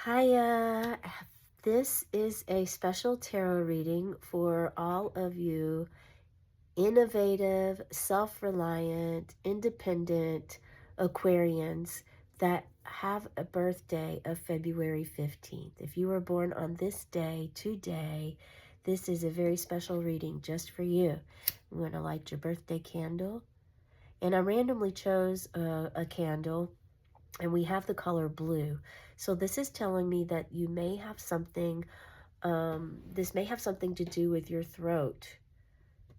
Hiya. This is a special tarot reading for all of you innovative, self-reliant, independent Aquarians that have a birthday of February 15th. If you were born on this day, today, this is a very special reading just for you. I'm going to light your birthday candle. And I randomly chose a candle, and we have the color blue. So this is telling me that you may have something, this may have something to do with your throat.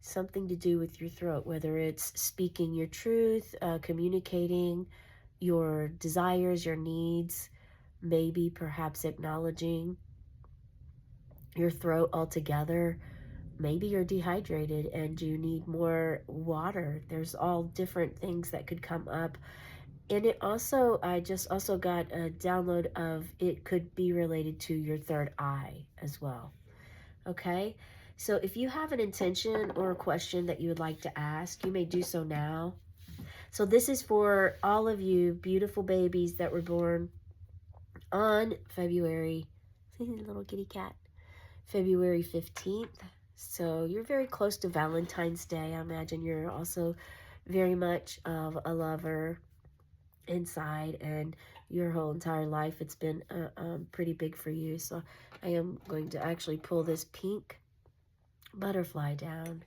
Something to do with your throat, whether it's speaking your truth, communicating your desires, your needs, maybe perhaps acknowledging your throat altogether. Maybe you're dehydrated and you need more water. There's all different things that could come up. And it also, I just also got a download of it could be related to your third eye as well. Okay, so if you have an intention or a question that you would like to ask, you may do so now. So this is for all of you beautiful babies that were born on February, little kitty cat, February 15th. So you're very close to Valentine's Day. I imagine you're also very much of a lover inside, and your whole entire life it's been pretty big for you. So I am going to actually pull this pink butterfly down.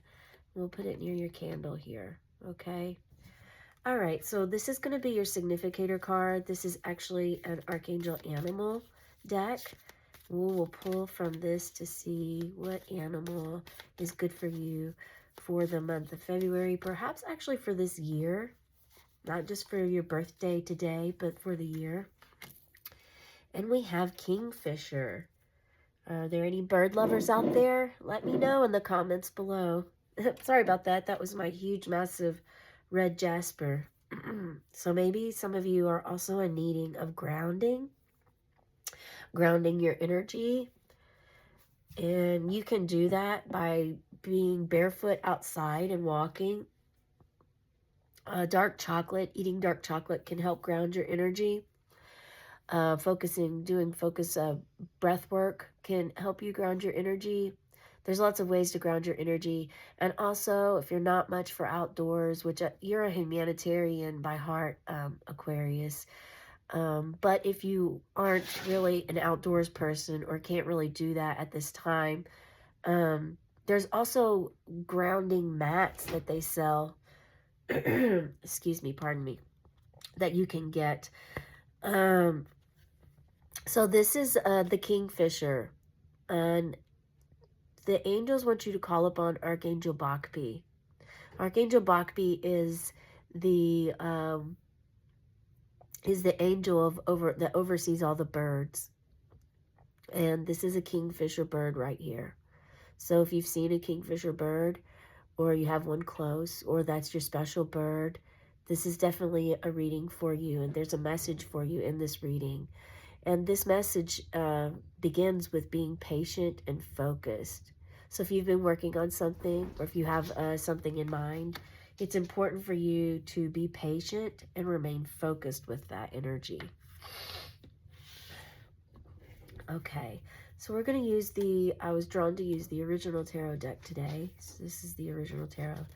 We'll put it near your candle here. Okay, all right, so this is going to be your significator card. This is actually an archangel animal deck. We'll pull from this to see what animal is good for you for the month of February, perhaps actually for this year. Not just for your birthday today, but for the year. And we have Kingfisher. Are there any bird lovers out there? Let me know in the comments below. Sorry about that. That was my huge, massive red jasper. So maybe some of you are also in needing of grounding your energy. And you can do that by being barefoot outside and walking. Dark chocolate, eating dark chocolate can help ground your energy. Doing focus breath work can help you ground your energy. There's lots of ways to ground your energy. And also, if you're not much for outdoors, which you're a humanitarian by heart, Aquarius, but if you aren't really an outdoors person or can't really do that at this time, there's also grounding mats that they sell. Excuse me, pardon me, that you can get. So this is the Kingfisher, and the angels want you to call upon Archangel Bakpi. Archangel Bakpi is the angel that oversees all the birds, and this is a kingfisher bird right here. So if you've seen a kingfisher bird, or you have one close, or that's your special bird, this is definitely a reading for you, and there's a message for you in this reading. And this message begins with being patient and focused. So if you've been working on something, or if you have something in mind, it's important for you to be patient and remain focused with that energy. Okay, so we're going to use I was drawn to use the original tarot deck today. So this is the original tarot.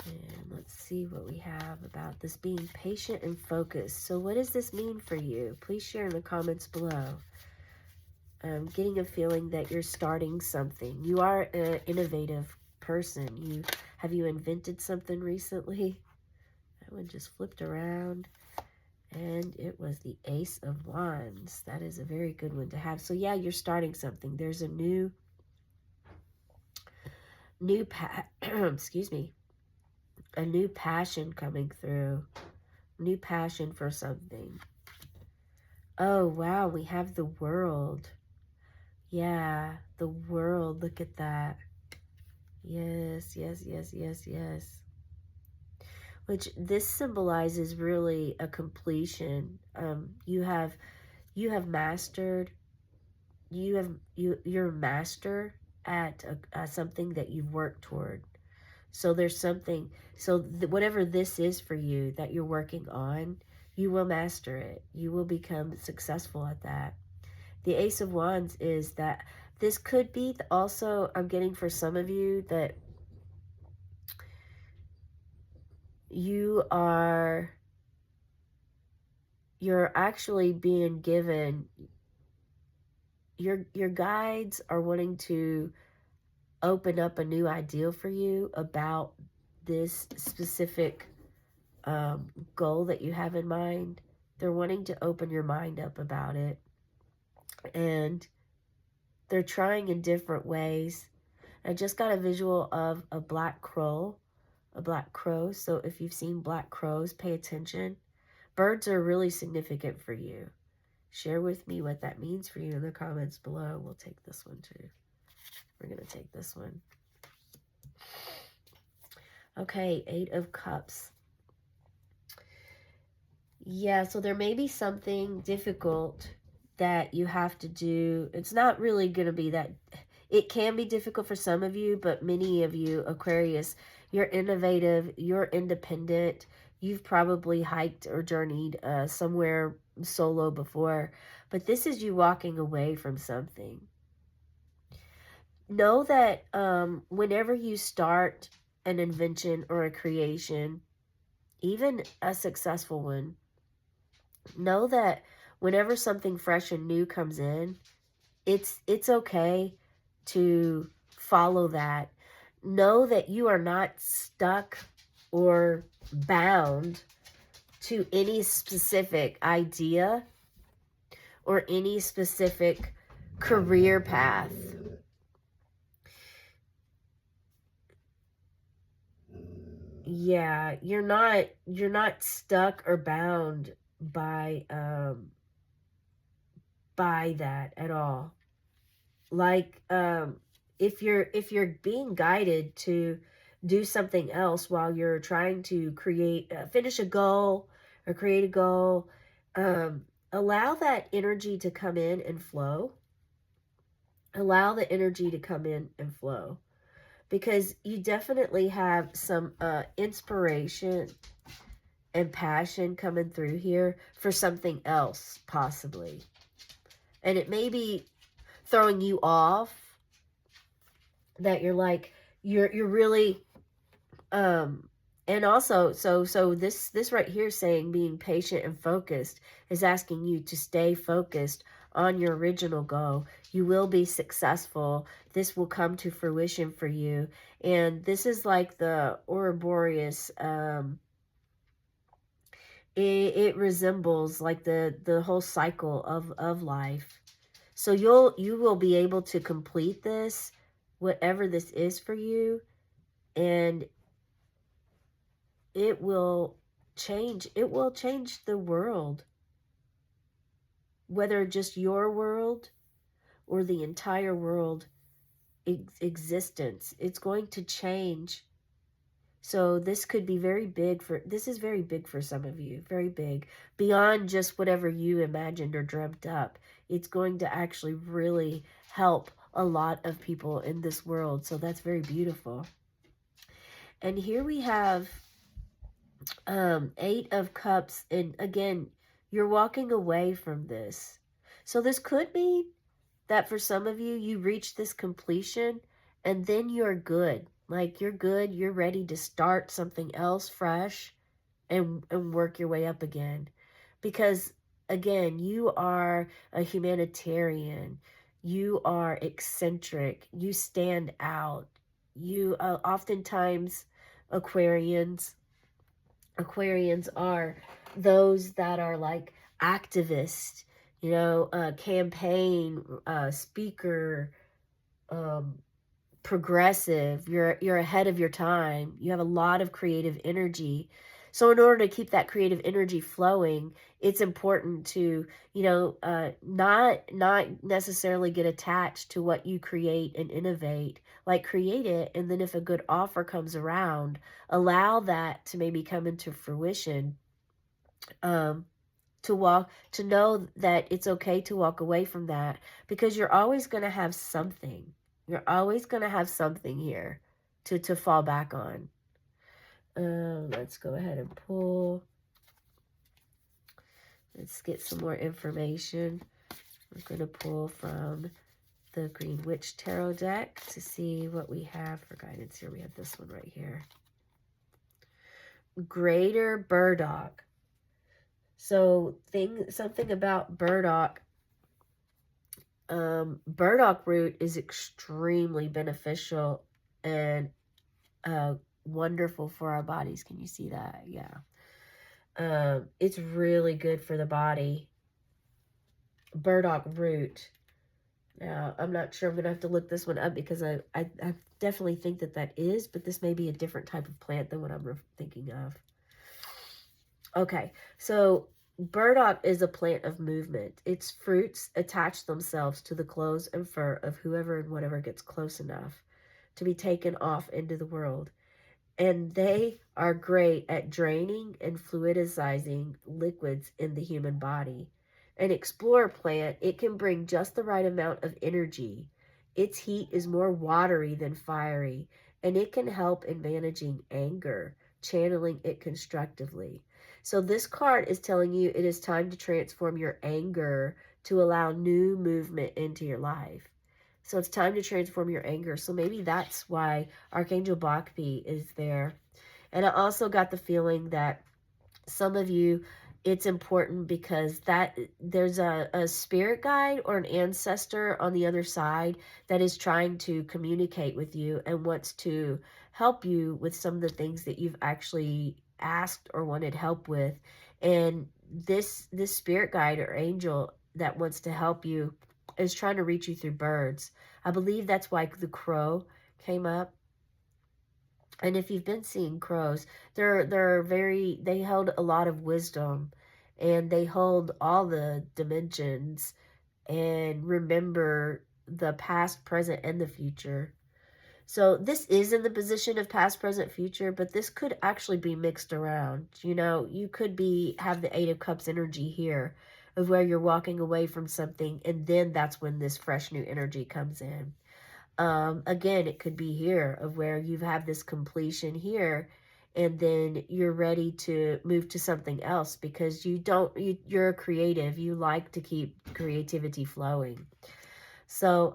And let's see what we have about this being patient and focused. So what does this mean for you? Please share in the comments below. I'm getting a feeling that you're starting something. You are an innovative person. Have you invented something recently? That one just flipped around. And it was the Ace of Wands. That is a very good one to have. So yeah, you're starting something. There's a excuse me, a new passion coming through. New passion for something. Oh, wow, we have the World. Yeah, the World. Look at that. Yes, yes, yes, yes, yes. Which this symbolizes really a completion. You're a master at something that you've worked toward. So there's something, whatever this is for you that you're working on, You will master it. You will become successful at that. The Ace of Wands is that this could be also, I'm getting for some of you that you're actually being given, your guides are wanting to open up a new ideal for you about this specific goal that you have in mind. They're wanting to open your mind up about it, and they're trying in different ways. I just got a visual of a black crow, So if you've seen black crows, pay attention. Birds are really significant for you. Share with me what that means for you in the comments below. We'll take this one too. We're going to take this one. Okay, 8 of Cups. Yeah, so there may be something difficult that you have to do. It's not really going to be that. It can be difficult for some of you, but many of you, Aquarius, you're innovative, you're independent. You've probably hiked or journeyed somewhere solo before, but this is you walking away from something. Know that whenever you start an invention or a creation, even a successful one, know that whenever something fresh and new comes in, it's okay to follow that. Know that you are not stuck or bound to any specific idea or any specific career path. Yeah, you're not stuck or bound by that at all. Like if you're being guided to do something else while you're trying to create finish a goal or create a goal, allow that energy to come in and flow. Allow the energy to come in and flow, because you definitely have some inspiration and passion coming through here for something else, possibly. And it may be throwing you off, that you're like, you're really, and also, so this right here saying being patient and focused is asking you to stay focused on your original goal. You will be successful. This will come to fruition for you. And this is like the Ouroboros, it resembles like the whole cycle of life. So you will be able to complete this, whatever this is for you, and it will change the world, whether just your world or the entire world existence. It's going to change. So this could be this is very big for some of you, very big, beyond just whatever you imagined or dreamt up. It's going to actually really help a lot of people in this world. So that's very beautiful. And here we have 8 of Cups, and again, you're walking away from this. So this could mean that for some of you, you reach this completion and then you're good. Like you're good, you're ready to start something else fresh and work your way up again. Because again, you are a humanitarian. You are eccentric. You stand out. You oftentimes Aquarians are those that are like activists, campaign speaker, progressive. You're ahead of your time. You have a lot of creative energy. So in order to keep that creative energy flowing, it's important to, not necessarily get attached to what you create and innovate. Like create it, and then if a good offer comes around, allow that to maybe come into fruition. To know that it's okay to walk away from that, because you're always going to have something. You're always going to have something here to fall back on. Let's go ahead and pull Let's get some more information. We're going to pull from the Green Witch Tarot deck to see what we have for guidance here. We have this one right here. Greater burdock. So something about burdock. Burdock root is extremely beneficial and wonderful for our bodies. Can you see that? Yeah. It's really good for the body. Burdock root. Now, I'm not sure. I'm going to have to look this one up because I definitely think that is, but this may be a different type of plant than what I'm thinking of. Okay, so burdock is a plant of movement. Its fruits attach themselves to the clothes and fur of whoever and whatever gets close enough to be taken off into the world. And they are great at draining and fluidizing liquids in the human body. An explorer plant, it can bring just the right amount of energy. Its heat is more watery than fiery, and it can help in managing anger, channeling it constructively. So this card is telling you it is time to transform your anger to allow new movement into your life. So it's time to transform your anger. So maybe that's why Archangel Bakpi is there. And I also got the feeling that some of you, it's important because that there's a spirit guide or an ancestor on the other side that is trying to communicate with you and wants to help you with some of the things that you've actually asked or wanted help with. And this spirit guide or angel that wants to help you is trying to reach you through birds. I believe that's why the crow came up. And if you've been seeing crows, they held a lot of wisdom, and they hold all the dimensions and remember the past, present, and the future. So this is in the position of past, present, future, but this could actually be mixed around. You know, you could have the Eight of Cups energy here of where you're walking away from something, and then that's when this fresh new energy comes in. Again, it could be here of where you've had this completion here, and then you're ready to move to something else because you're a creative. You like to keep creativity flowing. So,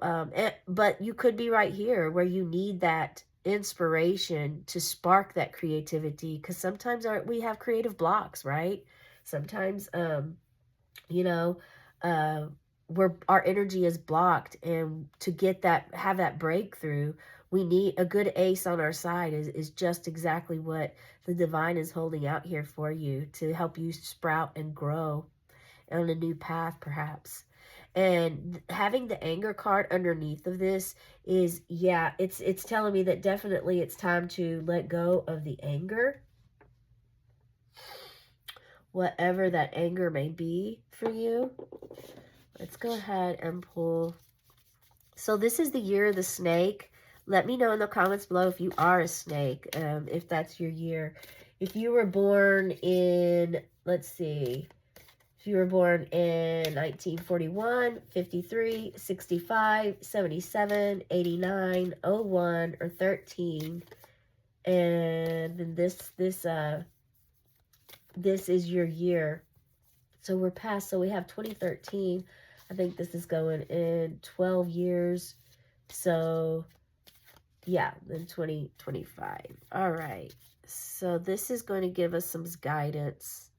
but you could be right here where you need that inspiration to spark that creativity, because sometimes we have creative blocks, right? Sometimes, you know, uh, where our energy is blocked, and to have that breakthrough, we need a good ace on our side is just exactly what the divine is holding out here for you to help you sprout and grow on a new path, perhaps. And having the anger card underneath of this is, yeah, it's telling me that definitely it's time to let go of the anger, whatever that anger may be for you. Let's go ahead and pull. So this is the year of the snake. Let me know in the comments below if you are a snake, if that's your year. If you were born in, let's see, if you were born in 1941, 53, 65, 77, 89, 01, or 13, and then this is your year. So we're past, so we have 2013. I think this is going in 12 years. So yeah, then 2025. All right. So this is going to give us some guidance.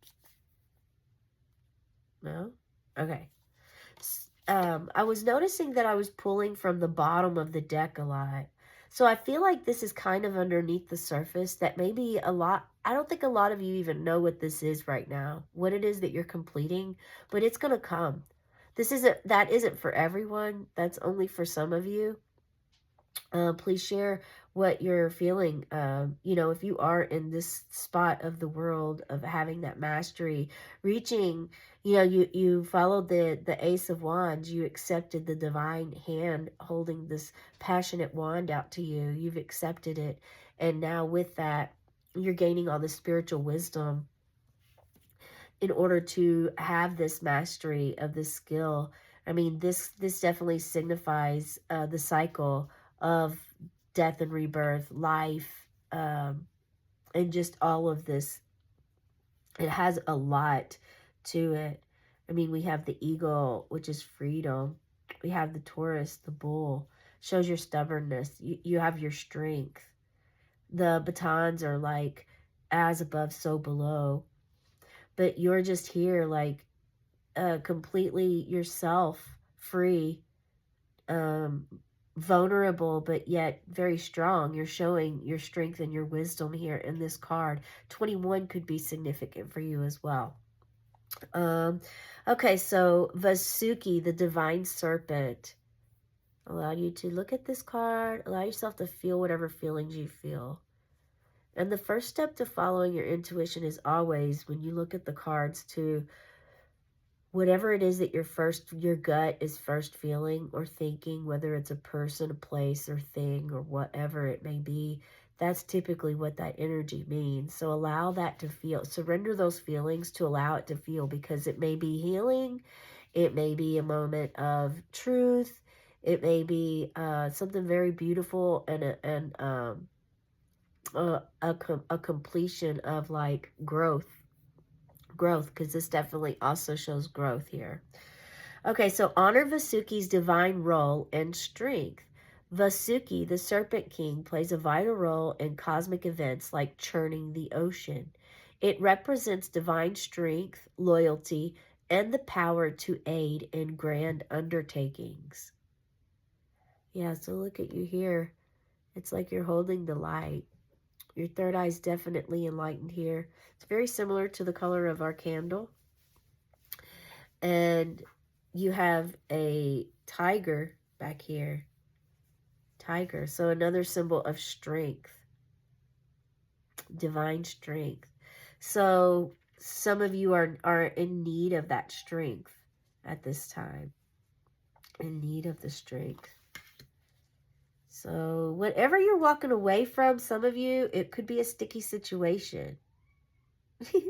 No? Okay. I was noticing that I was pulling from the bottom of the deck a lot. So I feel like this is kind of underneath the surface, that maybe I don't think a lot of you even know what this is right now, what it is that you're completing, but it's going to come. That isn't for everyone. That's only for some of you. Please share what you're feeling. If you are in this spot of the world of having that mastery, reaching, you followed the Ace of Wands, you accepted the divine hand holding this passionate wand out to you. You've accepted it. And now with that, you're gaining all the spiritual wisdom in order to have this mastery of this skill. I mean, this definitely signifies the cycle of death and rebirth, life, and just all of this. It has a lot to it. I mean, we have the eagle, which is freedom. We have the Taurus, the bull, shows your stubbornness. You have your strength. The batons are like as above, so below. But you're just here like completely yourself, free, um, vulnerable, but yet very strong. You're showing your strength and your wisdom here in this card. 21 could be significant for you as well. Um, okay, so Vasuki, the divine serpent. Allow you to look at this card, allow yourself to feel whatever feelings you feel. And the first step to following your intuition is always, when you look at the cards, to whatever it is that your gut is first feeling or thinking, whether it's a person, a place, or thing, or whatever it may be, that's typically what that energy means. So allow that to feel, surrender those feelings to allow it to feel, because it may be healing, it may be a moment of truth, it may be something very beautiful, and a completion of like growth, because this definitely also shows growth here. Okay, so honor Vasuki's divine role and strength. Vasuki, the Serpent King, plays a vital role in cosmic events like churning the ocean. It represents divine strength, loyalty, and the power to aid in grand undertakings. Yeah, so look at you here. It's like you're holding the light. Your third eye is definitely enlightened here. It's very similar to the color of our candle. And you have a tiger back here. Tiger. So another symbol of strength. Divine strength. So some of you are in need of that strength at this time. In need of the strength. So whatever you're walking away from, some of you, it could be a sticky situation. I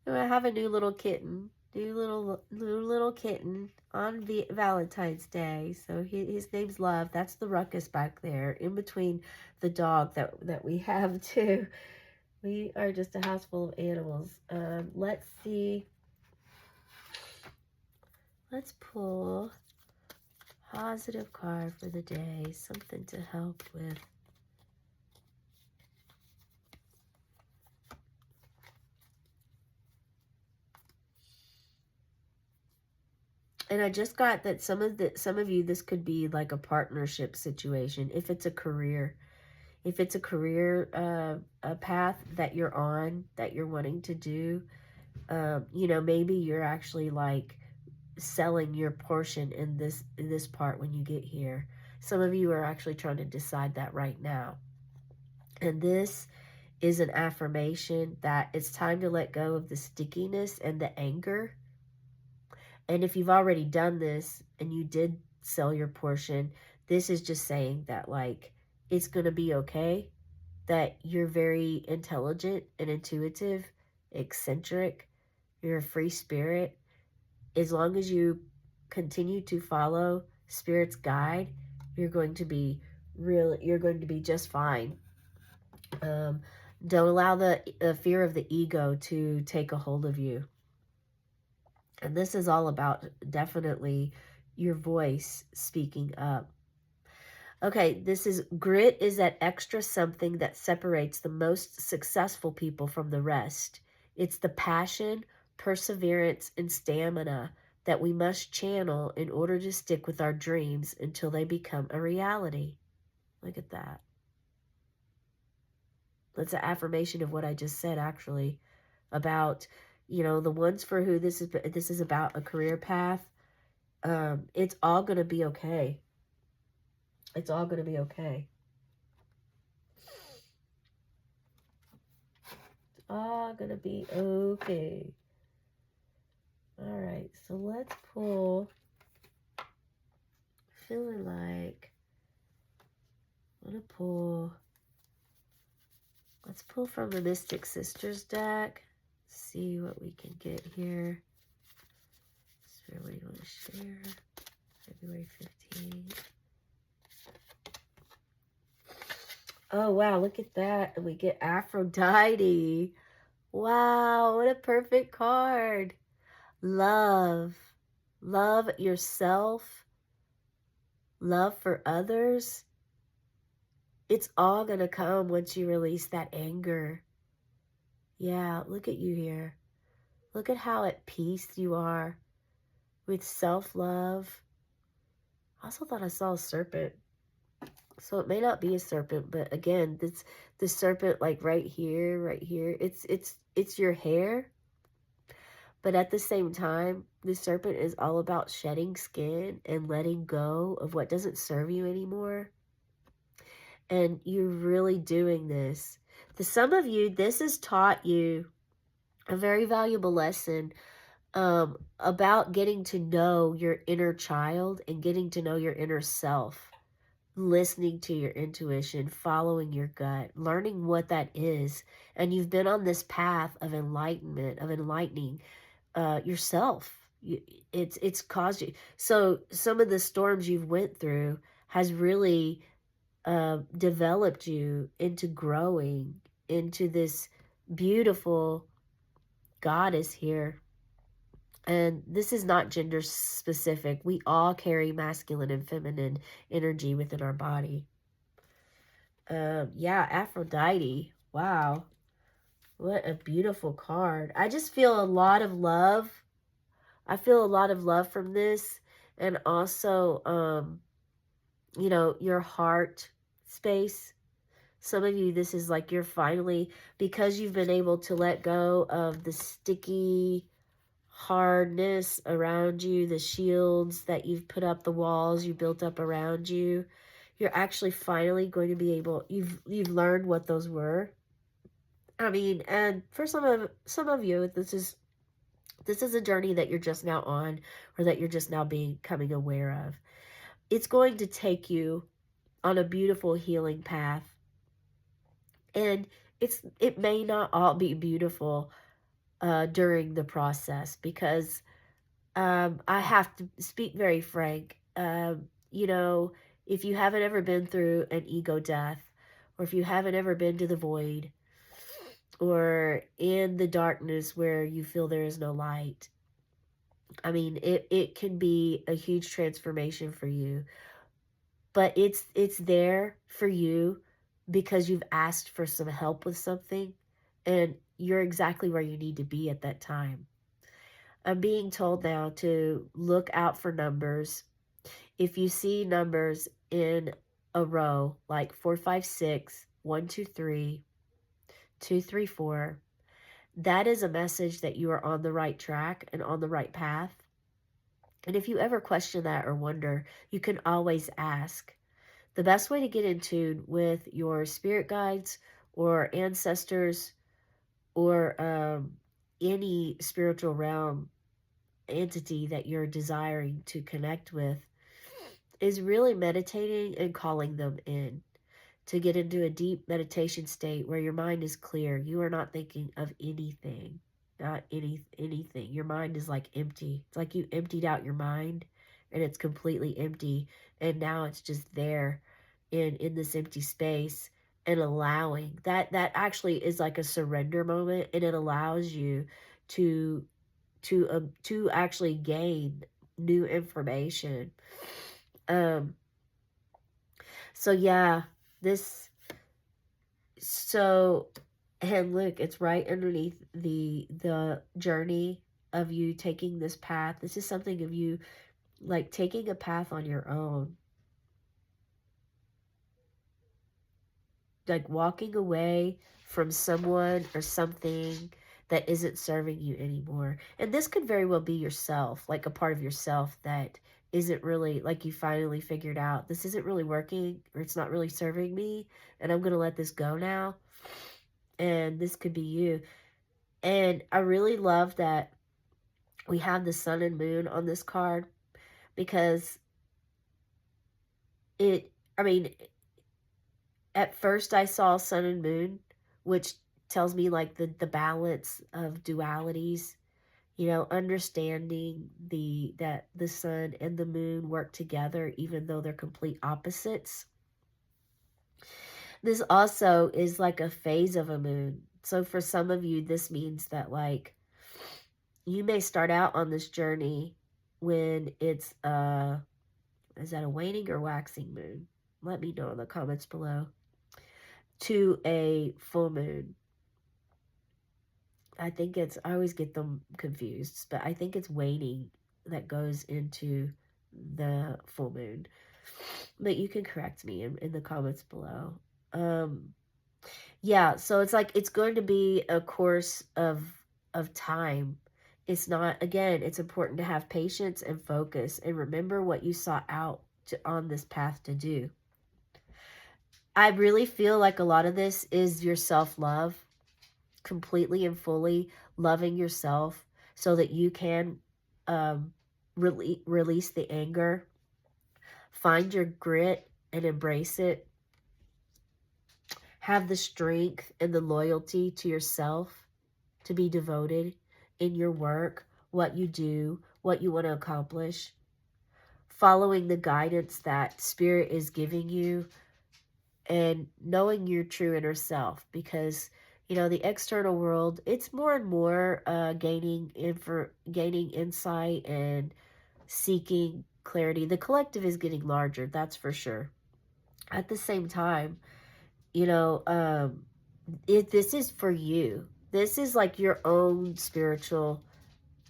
have a new little kitten. New little kitten on Valentine's Day. So his name's Love. That's the ruckus back there in between the dog that we have too. We are just a house full of animals. Let's see. Let's pull positive card for the day. Something to help with. And I just got that some of you, this could be like a partnership situation. If it's a career a path that you're on, that you're wanting to do, maybe you're actually like selling your portion in this part when you get here. Some of you are actually trying to decide that right now. And this is an affirmation that it's time to let go of the stickiness and the anger. And if you've already done this and you did sell your portion, this is just saying that like it's going to be okay, that you're very intelligent and intuitive, eccentric, you're a free spirit. As long as you continue to follow Spirit's guide, you're going to be just fine. Don't allow the fear of the ego to take a hold of you. And this is all about definitely your voice speaking up. Okay, this is grit is that extra something that separates the most successful people from the rest. It's the passion, perseverance, and stamina that we must channel in order to stick with our dreams until they become a reality. Look at that. That's an affirmation of what I just said, actually, about, the ones for who this is about, a career path. It's all going to be okay. It's all going to be okay. It's all going to be okay. All right, so let's pull. Feeling like I'm going to pull. Let's pull from the Mystic Sisters deck. See what we can get here. So what do you want to share? February 15th. Oh, wow, look at that. And we get Aphrodite. Wow, what a perfect card. love, love yourself, love for others, it's all going to come once you release that anger. Yeah, look at you here. Look at how at peace you are with self-love. I also thought I saw a serpent. So it may not be a serpent, but again, this the serpent like right here, right here. It's your hair, but at the same time, the serpent is all about shedding skin and letting go of what doesn't serve you anymore. And you're really doing this. To some of you, this has taught you a very valuable lesson about getting to know your inner child and getting to know your inner self, listening to your intuition, following your gut, learning what that is. And you've been on this path of enlightenment, of enlightening yourself. It's caused you. So some of the storms you've went through has really developed you into growing into this beautiful goddess here. And this is not gender specific. We all carry masculine and feminine energy within our body. Yeah, Aphrodite. Wow. What a beautiful card. I just feel a lot of love. I feel a lot of love from this. And also, you know, your heart space. Some of you, this is like you're finally, because you've been able to let go of the sticky hardness around you, the shields that you've put up, the walls you built up around you, you're actually finally going to be able, you've learned what those were. I mean, and for some of you, this is a journey that you're just now on, or that you're just now becoming aware of. It's going to take you on a beautiful healing path. And it may not all be beautiful during the process, because I have to speak very frank. You know, if you haven't ever been through an ego death, or if you haven't ever been to the void, or in the darkness where you feel there is no light, I mean, it can be a huge transformation for you. But it's there for you because you've asked for some help with something, and you're exactly where you need to be at that time. I'm being told now to look out for numbers. If you see numbers in a row, like 4, 5, 6, 1, 2, 3, 2, 3, 4, that is a message that you are on the right track and on the right path. And if you ever question that or wonder, you can always ask. The best way to get in tune with your spirit guides or ancestors, or any spiritual realm entity that you're desiring to connect with, is really meditating and calling them in, to get into a deep meditation state where your mind is clear. You are not thinking of anything, not anything. Your mind is like empty. It's like you emptied out your mind and it's completely empty, and now it's just there in this empty space, and allowing that actually is like a surrender moment, and it allows you to to actually gain new information. um so yeah, this, so, and look, it's right underneath the journey of you taking this path. This is something of you like taking a path on your own, like walking away from someone or something that isn't serving you anymore. And this could very well be yourself, like a part of yourself that isn't really, like, you finally figured out this isn't really working, or it's not really serving me, and I'm going to let this go now. And this could be you. And I really love that we have the sun and moon on this card, because I mean, at first I saw sun and moon, which tells me like the balance of dualities, you know, understanding that the sun and the moon work together even though they're complete opposites. This also is like a phase of a moon. So for some of you, this means that, like, you may start out on this journey when it's is that a waning or waxing moon? Let me know in the comments below. To a full moon. I think it's, I always get them confused, but I think it's waning that goes into the full moon. But you can correct me in the comments below. Um, yeah, so it's like it's going to be a course of time. It's not, again, it's important to have patience and focus and remember what you sought out to, on this path to do. I really feel like a lot of this is your self-love, completely and fully loving yourself so that you can release the anger, find your grit and embrace it, have the strength and the loyalty to yourself to be devoted in your work, what you do, what you want to accomplish, following the guidance that spirit is giving you, and knowing your true inner self, because you know the external world, it's more and more gaining insight and seeking clarity. The collective is getting larger, that's for sure. At the same time, you know, this is for you. This is like your own spiritual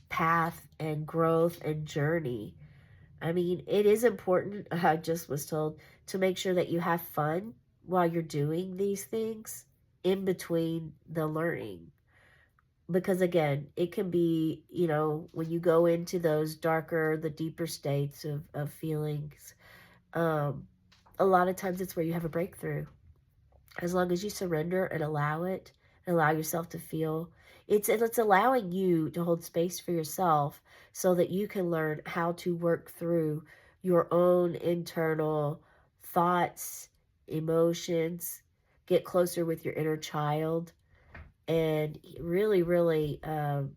path and growth and journey. I mean, it is important, I just was told, to make sure that you have fun while you're doing these things in between the learning. Because again, it can be, you know, when you go into those darker, the deeper states of feelings, um, a lot of times it's where you have a breakthrough. As long as you surrender and allow it, and allow yourself to feel, it's allowing you to hold space for yourself so that you can learn how to work through your own internal thoughts, emotions, get closer with your inner child, and really, really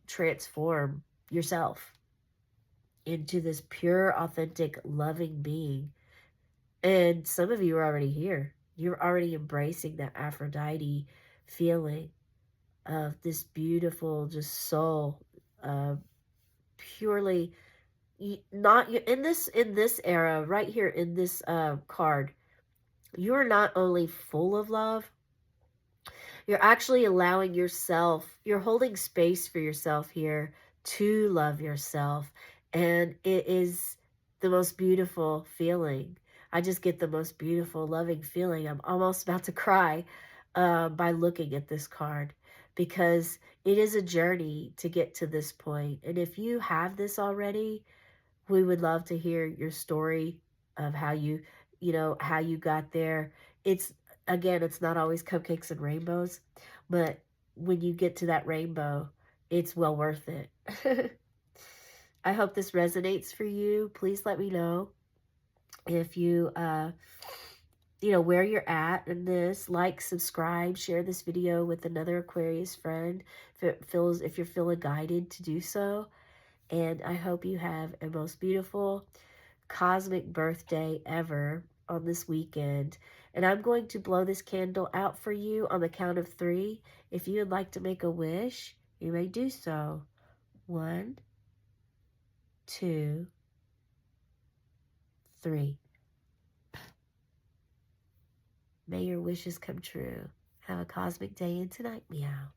transform yourself into this pure, authentic, loving being. And some of you are already here. You're already embracing that Aphrodite feeling of this beautiful, just soul, uh, purely not in this era right here in this card. You're not only full of love, you're actually allowing yourself, you're holding space for yourself here to love yourself. And it is the most beautiful feeling. I just get the most beautiful, loving feeling. I'm almost about to cry by looking at this card, because it is a journey to get to this point. And if you have this already, we would love to hear your story of how you know, how you got there. It's, again, it's not always cupcakes and rainbows, but when you get to that rainbow, it's well worth it. I hope this resonates for you. Please let me know if you, you know, where you're at in this. Like, subscribe, share this video with another Aquarius friend if you're feeling guided to do so. And I hope you have a most beautiful cosmic birthday ever on this weekend. And I'm going to blow this candle out for you on the count of 3. If you would like to make a wish, you may do so. 1, 2, 3. May your wishes come true. Have a cosmic day and tonight, meow.